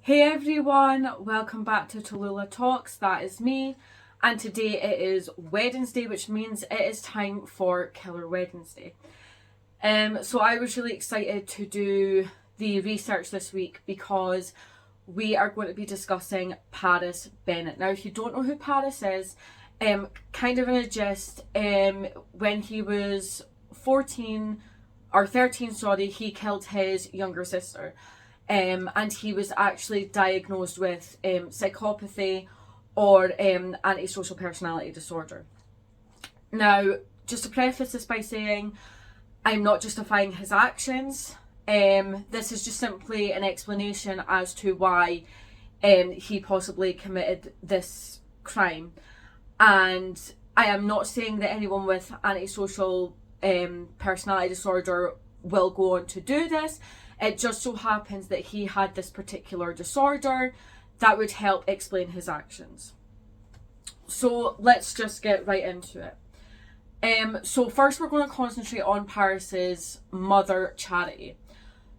Hey everyone, welcome back to Tallulah Talks. That is me, and today it is Wednesday, which means it is time for Killer Wednesday. So I was really excited to do the research this week because we are going to be discussing Paris Bennett. Now, if you don't know who Paris is, kind of in a gist, when he was 14 or 13, he killed his younger sister. And he was actually diagnosed with psychopathy or antisocial personality disorder. Now, just to preface this by saying, I'm not justifying his actions. This is just simply an explanation as to why he possibly committed this crime. And I am not saying that anyone with antisocial personality disorder will go on to do this. It just so happens that he had this particular disorder that would help explain his actions. So let's just get right into it. So first we're going to concentrate on Paris's mother, Charity.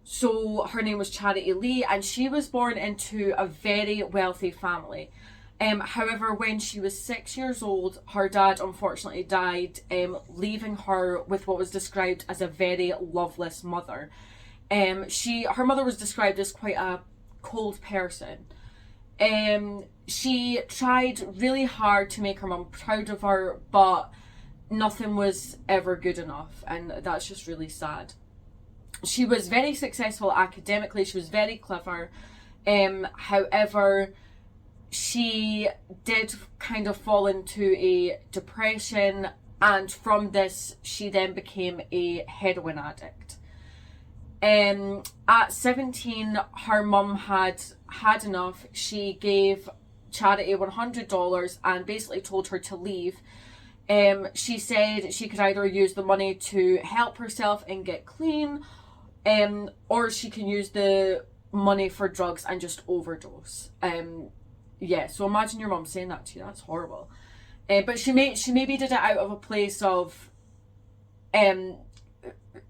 So her name was Charity Lee, and she was born into a very wealthy family. However, when she was 6 years old, her dad unfortunately died, leaving her with what was described as a very loveless mother. Her mother was described as quite a cold person. She tried really hard to make her mum proud of her, but nothing was ever good enough, and that's just really sad. She was very successful academically, she was very clever. However, she did kind of fall into a depression, and from this, she then became a heroin addict. At 17, her mum had enough. She gave Charity $100 and basically told her to leave. She said she could either use the money to help herself and get clean, or she can use the money for drugs and just overdose. So imagine your mum saying that to you. That's horrible. But she maybe did it out of a place of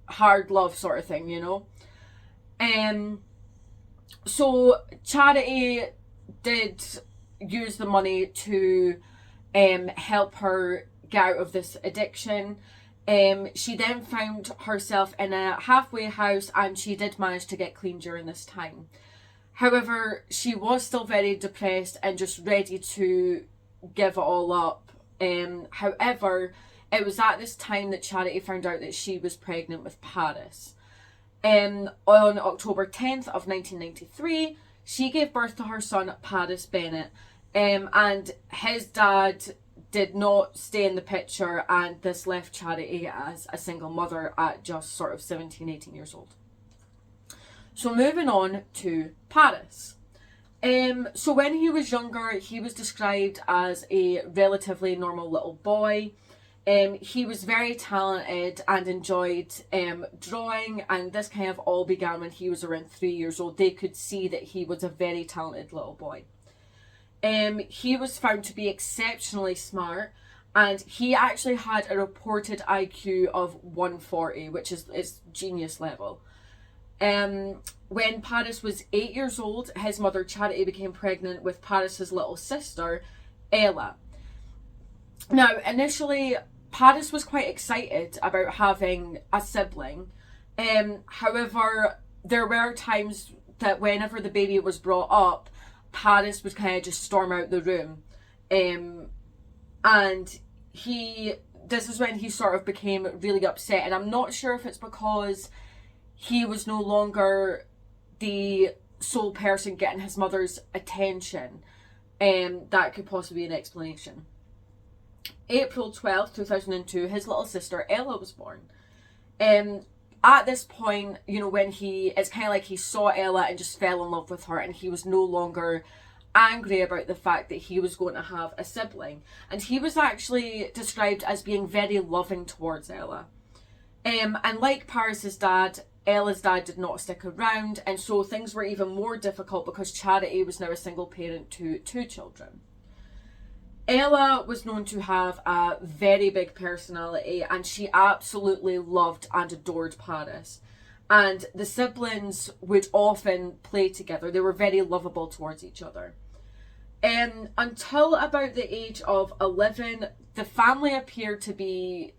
hard love sort of thing, you know. So Charity did use the money to help her get out of this addiction. She then found herself in a halfway house, and she did manage to get clean during this time. However, she was still very depressed and just ready to give it all up. However, it was at this time that Charity found out that she was pregnant with Paris. On October 10th of 1993, she gave birth to her son, Paris Bennett. And his dad did not stay in the picture, and this left Charity as a single mother at just sort of 17, 18 years old. So moving on to Paris. So when he was younger, he was described as a relatively normal little boy. He was very talented and enjoyed drawing, and this kind of all began when he was around 3 years old. They could see that he was a very talented little boy. He was found to be exceptionally smart, and he actually had a reported IQ of 140, which is genius level. When Paris was 8 years old, his mother Charity became pregnant with Paris's little sister, Ella. Now, initially, Paris was quite excited about having a sibling. However, there were times that whenever the baby was brought up, Paris would kind of just storm out the room. And this is when he sort of became really upset. And I'm not sure if it's because he was no longer the sole person getting his mother's attention. That could possibly be an explanation. April 12th, 2002, his little sister Ella was born. At this point, you know, it's kind of like he saw Ella and just fell in love with her, and he was no longer angry about the fact that he was going to have a sibling. And he was actually described as being very loving towards Ella. And like Paris's dad, Ella's dad did not stick around, and so things were even more difficult because Charity was now a single parent to 2 children. Ella was known to have a very big personality, and she absolutely loved and adored Paris. and the siblings would often play together. They were very lovable towards each other. Until about the age of 11, the family appeared to be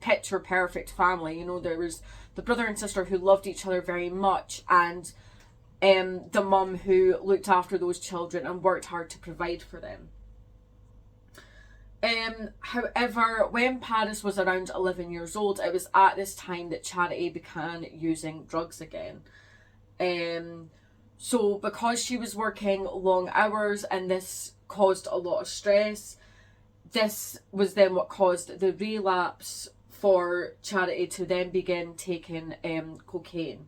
picture perfect family. You know, there was the brother and sister who loved each other very much, and the mum who looked after those children and worked hard to provide for them. However, when Paris was around 11 years old, it was at this time that Charity began using drugs again. So because she was working long hours and this caused a lot of stress, this was then what caused the relapse for Charity to then begin taking cocaine.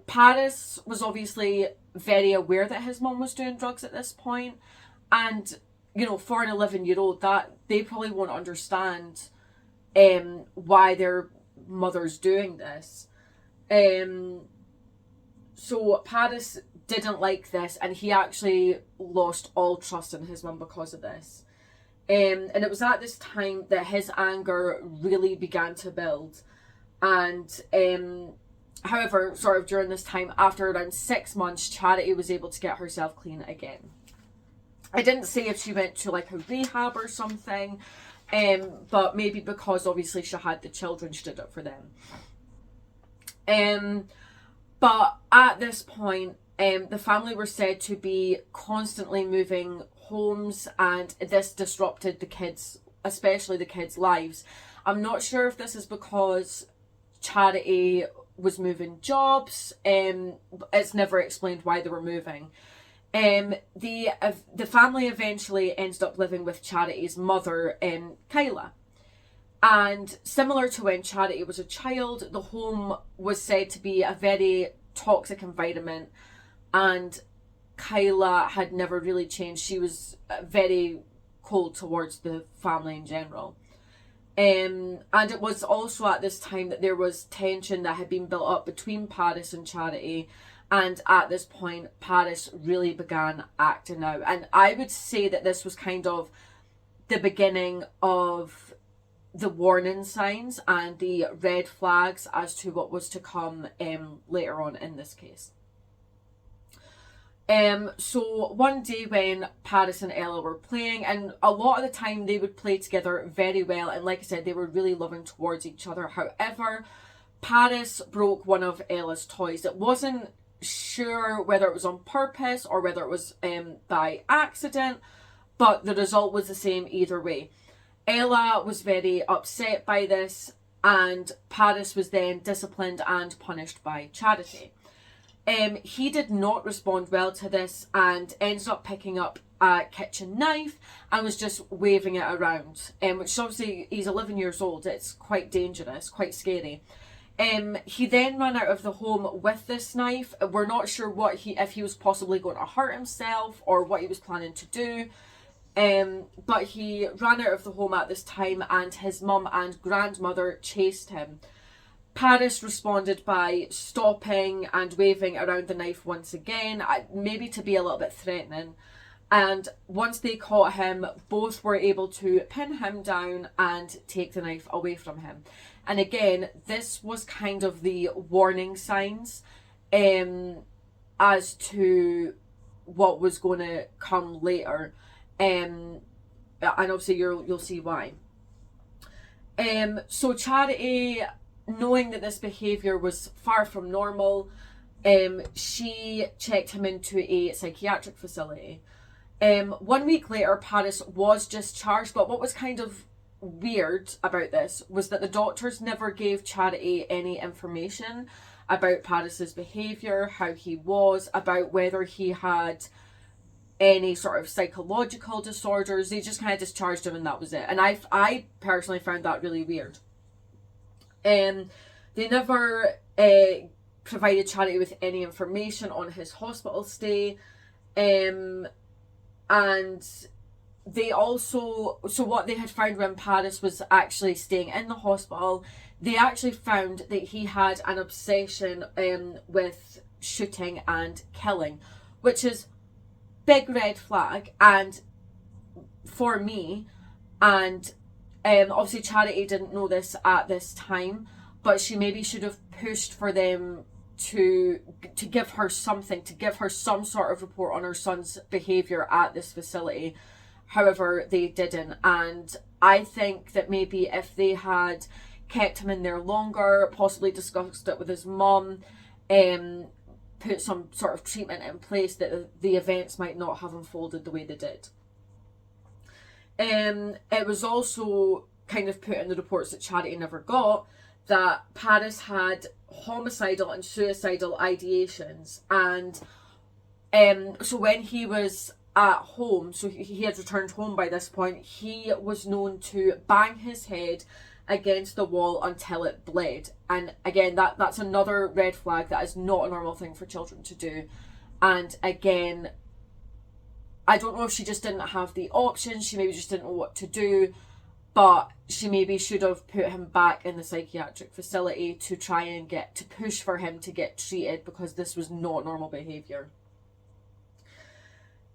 Paris was obviously very aware that his mum was doing drugs at this point, and you know, for an 11-year-old, that they probably won't understand why their mother's doing this. So Paris didn't like this, and he actually lost all trust in his mum because of this. And it was at this time that his anger really began to build. And however, sort of during this time, after around 6 months, Charity was able to get herself clean again. I didn't say if she went to like a rehab or something, but maybe because obviously she had the children, she did it for them. But at this point, the family were said to be constantly moving homes, and this disrupted the kids, especially the kids' lives. I'm not sure if this is because Charity was moving jobs. It's never explained why they were moving. The family eventually ended up living with Charity's mother, Kyla. And similar to when Charity was a child, the home was said to be a very toxic environment, and Kyla had never really changed. She was very cold towards the family in general. And it was also at this time that there was tension that had been built up between Paris and Charity. And at this point, Paris really began acting out. And I would say that this was kind of the beginning of the warning signs and the red flags as to what was to come later on in this case. So one day when Paris and Ella were playing, and a lot of the time they would play together very well, and like I said, they were really loving towards each other. However, Paris broke one of Ella's toys. It wasn't sure whether it was on purpose or whether it was by accident, but the result was the same either way. Ella was very upset by this, and Paris was then disciplined and punished by Charity. He did not respond well to this and ended up picking up a kitchen knife and was just waving it around, which obviously he's 11 years old. It's quite dangerous, quite scary. He then ran out of the home with this knife. We're not sure if he was possibly going to hurt himself or what he was planning to do. But he ran out of the home at this time, and his mum and grandmother chased him. Paris responded by stopping and waving around the knife once again, maybe to be a little bit threatening. And once they caught him, both were able to pin him down and take the knife away from him. And again, this was kind of the warning signs as to what was going to come later. And obviously you'll see why. So Charity, knowing that this behaviour was far from normal, she checked him into a psychiatric facility. 1 week later, Paris was discharged, but what was kind of weird about this was that the doctors never gave Charity any information about Paris's behaviour, how he was, about whether he had any sort of psychological disorders. They just kind of discharged him and that was it. And I personally found that really weird. They never provided Charity with any information on his hospital stay. And they also, so what they had found when Paris was actually staying in the hospital, they actually found that he had an obsession with shooting and killing, which is big red flag. And for me, and obviously Charity didn't know this at this time, but she maybe should have pushed for them to give her something, to give her some sort of report on her son's behaviour at this facility. However, they didn't. And I think that maybe if they had kept him in there longer, possibly discussed it with his mum, put some sort of treatment in place, that the events might not have unfolded the way they did. It was also kind of put in the reports that Charity never got that Paris had homicidal and suicidal ideations, and so when he was at home, so he had returned home by this point, he was known to bang his head against the wall until it bled. And again, that's another red flag. That is not a normal thing for children to do. And again, I don't know if she just didn't have the options, she maybe just didn't know what to do, but she maybe should have put him back in the psychiatric facility to try and to push for him to get treated, because this was not normal behaviour.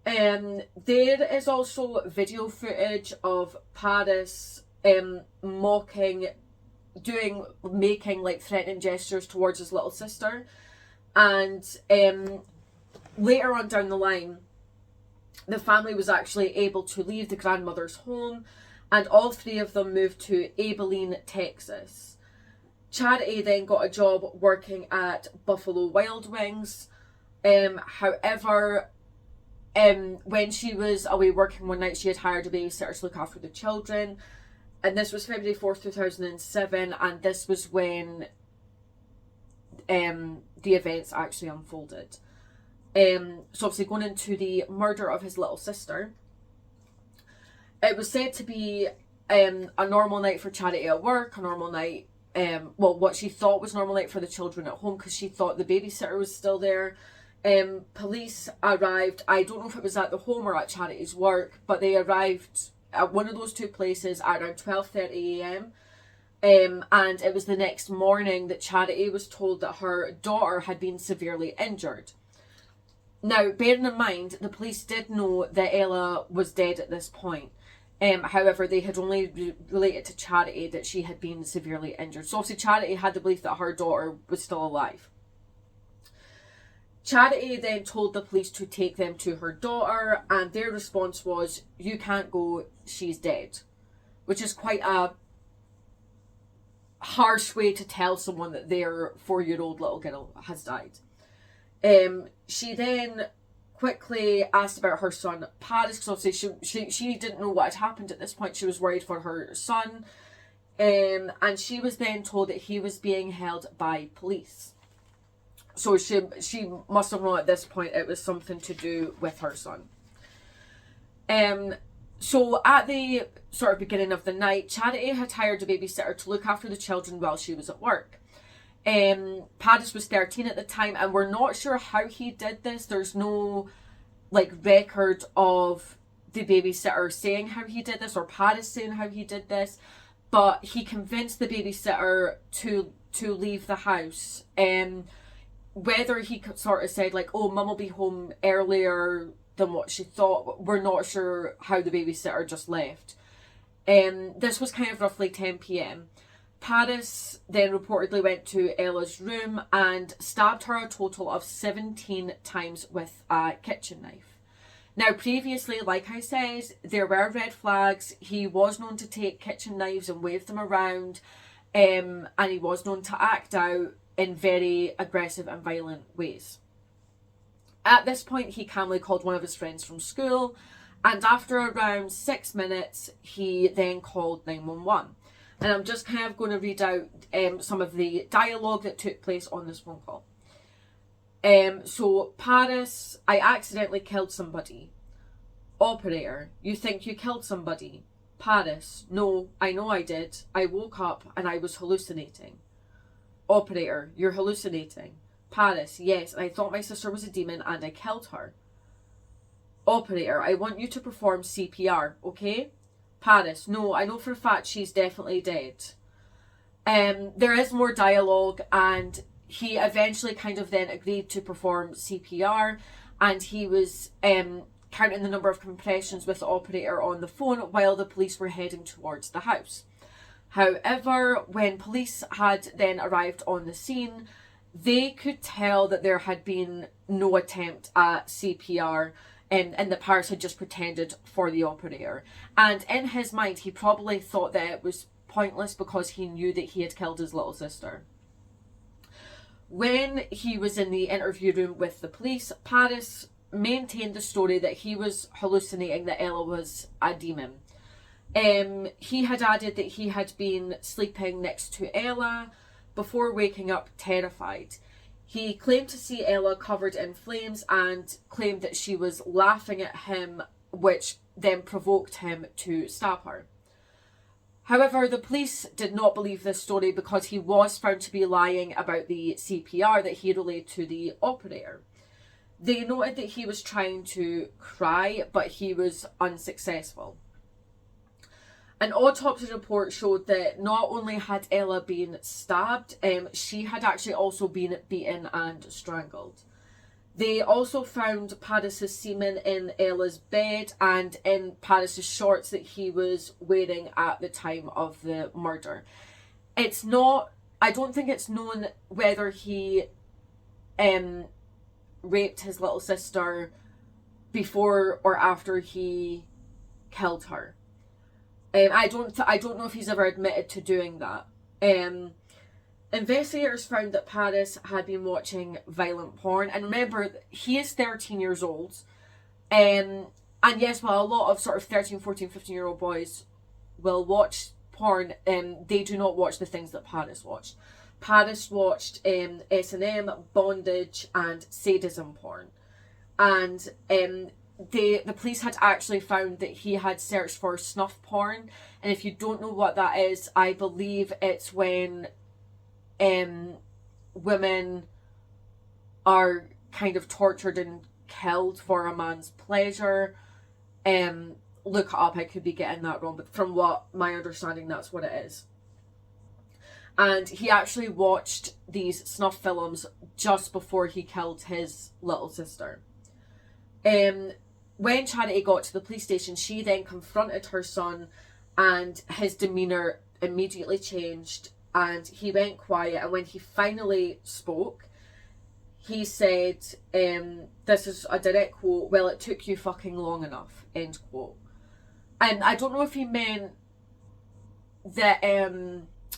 There is also video footage of Paris making like threatening gestures towards his little sister, and later on down the line, the family was actually able to leave the grandmother's home, and all three of them moved to Abilene, Texas. Charity then got a job working at Buffalo Wild Wings. However, when she was away working one night, she had hired a babysitter to look after the children. And this was February 4th, 2007. And this was when the events actually unfolded. So obviously going into the murder of his little sister. It was said to be a normal night for Charity at work, a normal night, what she thought was normal night for the children at home, because she thought the babysitter was still there. Police arrived, I don't know if it was at the home or at Charity's work, but they arrived at one of those two places at around 12:30 a.m. And it was the next morning that Charity was told that her daughter had been severely injured. Now, bearing in mind, the police did know that Ella was dead at this point. However, they had only related to Charity that she had been severely injured. So obviously Charity had the belief that her daughter was still alive. Charity then told the police to take them to her daughter, and their response was, "You can't go, she's dead." Which is quite a harsh way to tell someone that their 4-year-old little girl has died. She then quickly asked about her son Paris, because obviously she didn't know what had happened at this point. She was worried for her son, and she was then told that he was being held by police. So she must have known at this point it was something to do with her son. So at the sort of beginning of the night, Charity had hired a babysitter to look after the children while she was at work. Paris was 13 at the time, and we're not sure how he did this. There's no record of the babysitter saying how he did this, or Paris saying how he did this, but he convinced the babysitter to leave the house. Whether he sort of said oh, mum will be home earlier than what she thought, we're not sure how the babysitter just left. This was kind of roughly 10 p.m. Paris then reportedly went to Ella's room and stabbed her a total of 17 times with a kitchen knife. Now, previously, like I said, there were red flags. He was known to take kitchen knives and wave them around, and he was known to act out in very aggressive and violent ways. At this point, he calmly called one of his friends from school, and after around 6 minutes, he then called 911. And I'm just kind of going to read out some of the dialogue that took place on this phone call. So, Paris, "I accidentally killed somebody." Operator, "You think you killed somebody?" Paris, "No, I know I did. I woke up and I was hallucinating." Operator, "You're hallucinating." Paris, "Yes, and I thought my sister was a demon and I killed her." Operator, "I want you to perform CPR, okay?" Paris, "No, I know for a fact she's definitely dead." There is more dialogue, and he eventually kind of then agreed to perform CPR, and he was counting the number of compressions with the operator on the phone while the police were heading towards the house. However, when police had then arrived on the scene, they could tell that there had been no attempt at CPR, and that Paris had just pretended for the operator. And in his mind, he probably thought that it was pointless because he knew that he had killed his little sister. When he was in the interview room with the police, Paris maintained the story that he was hallucinating that Ella was a demon. He had added that he had been sleeping next to Ella before waking up terrified. He claimed to see Ella covered in flames and claimed that she was laughing at him, which then provoked him to stab her. However, the police did not believe this story because he was found to be lying about the CPR that he relayed to the operator. They noted that he was trying to cry, but he was unsuccessful. An autopsy report showed that not only had Ella been stabbed, she had actually also been beaten and strangled. They also found Paris's semen in Ella's bed and in Paris's shorts that he was wearing at the time of the murder. I don't think it's known whether he raped his little sister before or after he killed her. I don't know if he's ever admitted to doing that. Investigators found that Paris had been watching violent porn, and remember, he is 13 years old. And yes, while a lot of sort of 13, 14, 15-year-old boys will watch porn, they do not watch the things that Paris watched. Paris watched S&M, bondage, and sadism porn. And the police had actually found that he had searched for snuff porn. And if you don't know what that is, I believe it's when women are kind of tortured and killed for a man's pleasure. Look it up, I could be getting that wrong, but from what my understanding, that's what it is. And he actually watched these snuff films just before he killed his little sister. When Charity got to the police station, she then confronted her son, and his demeanour immediately changed, and he went quiet. And when he finally spoke, he said, this is a direct quote, "Well, it took you fucking long enough," end quote. And I don't know if he meant that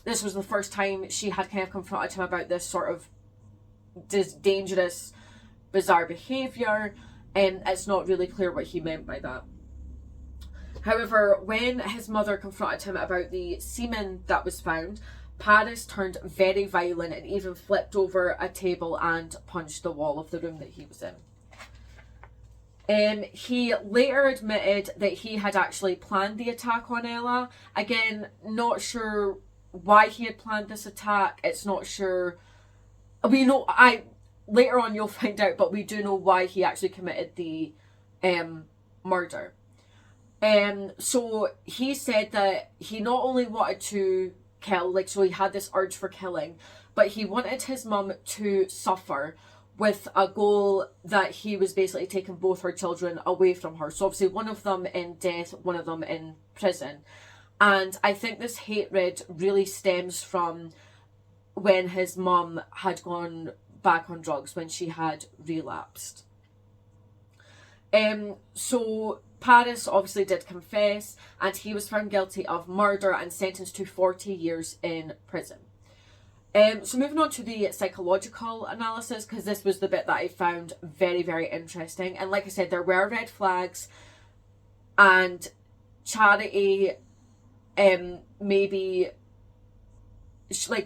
this was the first time she had kind of confronted him about this sort of dangerous, bizarre behaviour. It's not really clear what he meant by that. However, when his mother confronted him about the semen that was found, Paris turned very violent and even flipped over a table and punched the wall of the room that he was in. He later admitted that he had actually planned the attack on Ella. Again, not sure why he had planned this attack. It's not sure. Later on you'll find out, but we do know why he actually committed the murder. So he said that he not only wanted to kill, so he had this urge for killing, but he wanted his mum to suffer with a goal that he was basically taking both her children away from her. So obviously one of them in death, one of them in prison. And I think this hatred really stems from when his mum had gone back on drugs, when she had relapsed. So Paris obviously did confess, and he was found guilty of murder and sentenced to 40 years in prison. So moving on to the psychological analysis, because this was the bit that I found very, very interesting. And like I said, there were red flags, and Charity maybe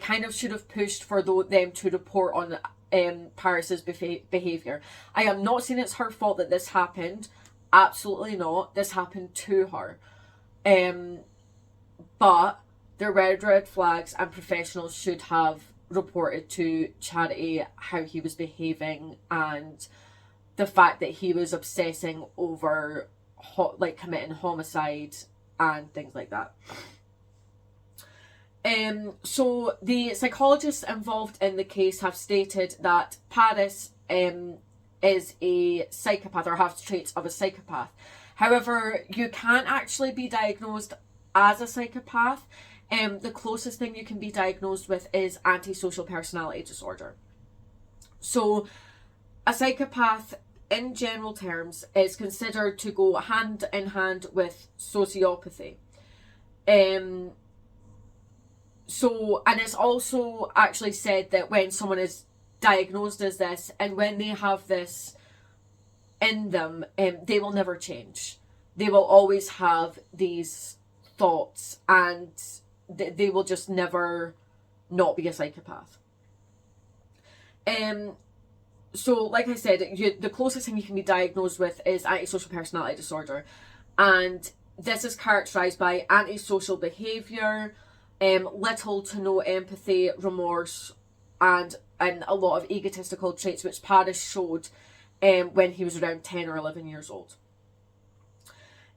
kind of should have pushed for them to report on Paris's behaviour. I am not saying it's her fault that this happened. Absolutely not. This happened to her. But there were red flags, and professionals should have reported to Charity how he was behaving, and the fact that he was obsessing over committing homicide and things like that. So the psychologists involved in the case have stated that Paris is a psychopath, or has traits of a psychopath. However, you can't actually be diagnosed as a psychopath. The closest thing you can be diagnosed with is antisocial personality disorder. So a psychopath, in general terms, is considered to go hand in hand with sociopathy. And it's also actually said that when someone is diagnosed as this, and when they have this in them, they will never change. They will always have these thoughts, and they will just never not be a psychopath. So like I said, the closest thing you can be diagnosed with is antisocial personality disorder, and this is characterized by antisocial behavior, little to no empathy, remorse, and a lot of egotistical traits, which Paris showed when he was around 10 or 11 years old.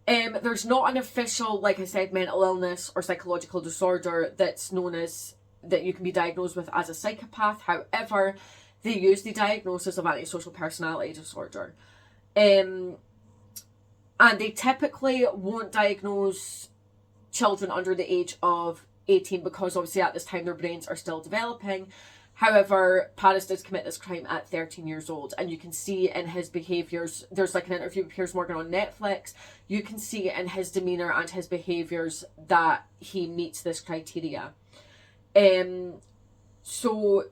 There's not an official, like I said, mental illness or psychological disorder that's known as, that you can be diagnosed with as a psychopath. However, they use the diagnosis of antisocial personality disorder. And they typically won't diagnose children under the age of 18 because obviously at this time their brains are still developing. However, Paris did commit this crime at 13 years old, and you can see in his behaviours, there's like an interview with Piers Morgan on Netflix, you can see in his demeanour and his behaviours that he meets this criteria. So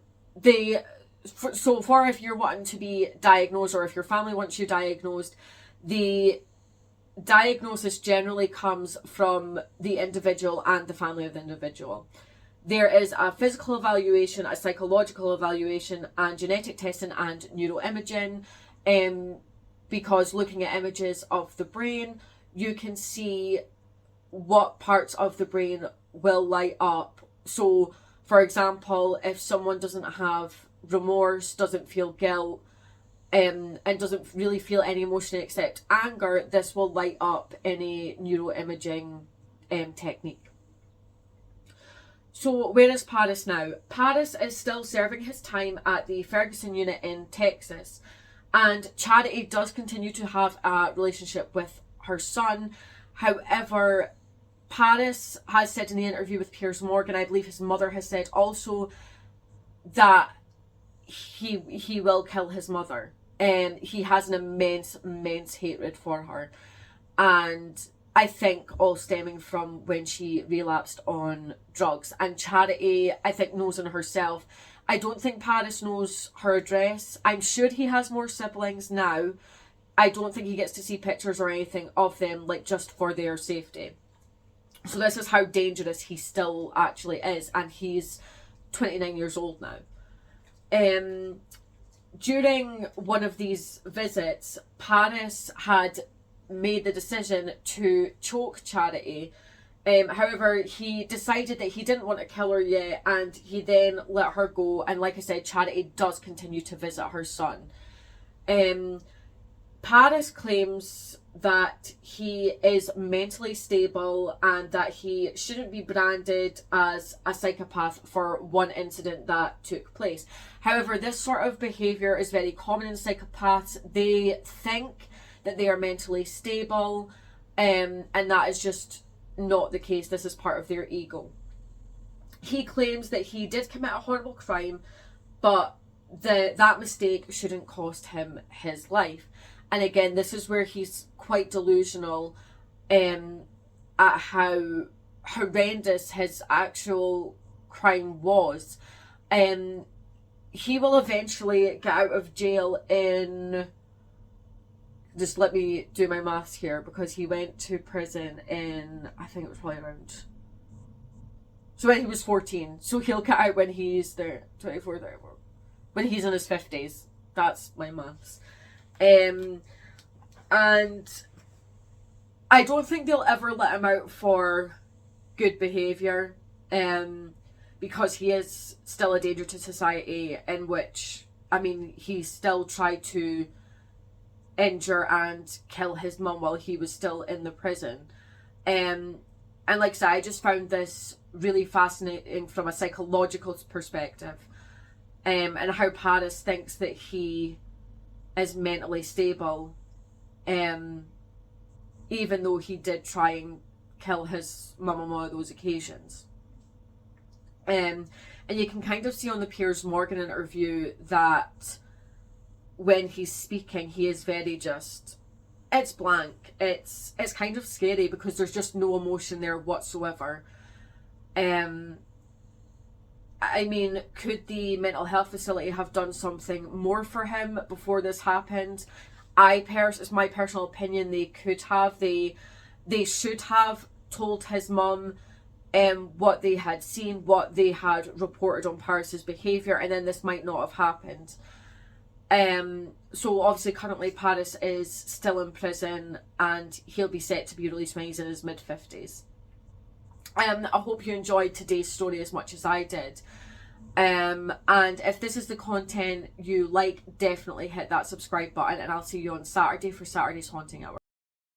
for if you're wanting to be diagnosed, or if your family wants you diagnosed, the diagnosis generally comes from the individual and the family of the individual. There is a physical evaluation, a psychological evaluation, and genetic testing and neuroimaging. Because looking at images of the brain, you can see what parts of the brain will light up. So, for example, if someone doesn't have remorse, doesn't feel guilt, and doesn't really feel any emotion except anger, this will light up in a neuroimaging technique. So where is Paris now? Paris is still serving his time at the Ferguson unit in Texas, and Charity does continue to have a relationship with her son. However, Paris has said in the interview with Piers Morgan, I believe his mother has said also, that he will kill his mother. And he has an immense hatred for her. And I think all stemming from when she relapsed on drugs. And Charity, I think, knows in herself. I don't think Paris knows her address. I'm sure he has more siblings now. I don't think he gets to see pictures or anything of them, like just for their safety. So this is how dangerous he still actually is. And he's 29 years old now. During one of these visits, Paris had made the decision to choke Charity. However, he decided that he didn't want to kill her yet, and he then let her go. And like I said, Charity does continue to visit her son. Paris claims that he is mentally stable and that he shouldn't be branded as a psychopath for one incident that took place. However, this sort of behaviour is very common in psychopaths. They think that they are mentally stable, and that is just not the case. This is part of their ego. He claims that he did commit a horrible crime, but that mistake shouldn't cost him his life. And again, this is where he's quite delusional at how horrendous his actual crime was. He will eventually get out of jail in... Just let me do my maths here, because he went to prison in, I think it was probably around... So when he was 14. So he'll get out when he's 24, 34. When he's in his 50s. That's my maths. And I don't think they'll ever let him out for good behaviour, because he is still a danger to society, in which, I mean, he still tried to injure and kill his mum while he was still in the prison. And like I said, I just found this really fascinating from a psychological perspective, and how Paris thinks that he is mentally stable, even though he did try and kill his mum on one of those occasions. And you can kind of see on the Piers Morgan interview that when he's speaking, he is very just, it's blank. It's kind of scary because there's just no emotion there whatsoever. I mean, could the mental health facility have done something more for him before this happened? It's my personal opinion, they could have. They should have told his mum what they had seen, what they had reported on Paris's behaviour, and then this might not have happened. So obviously currently Paris is still in prison and he'll be set to be released when he's in his mid-50s. I hope you enjoyed today's story as much as I did. And if this is the content you like, definitely hit that subscribe button, and I'll see you on Saturday for Saturday's Haunting Hour.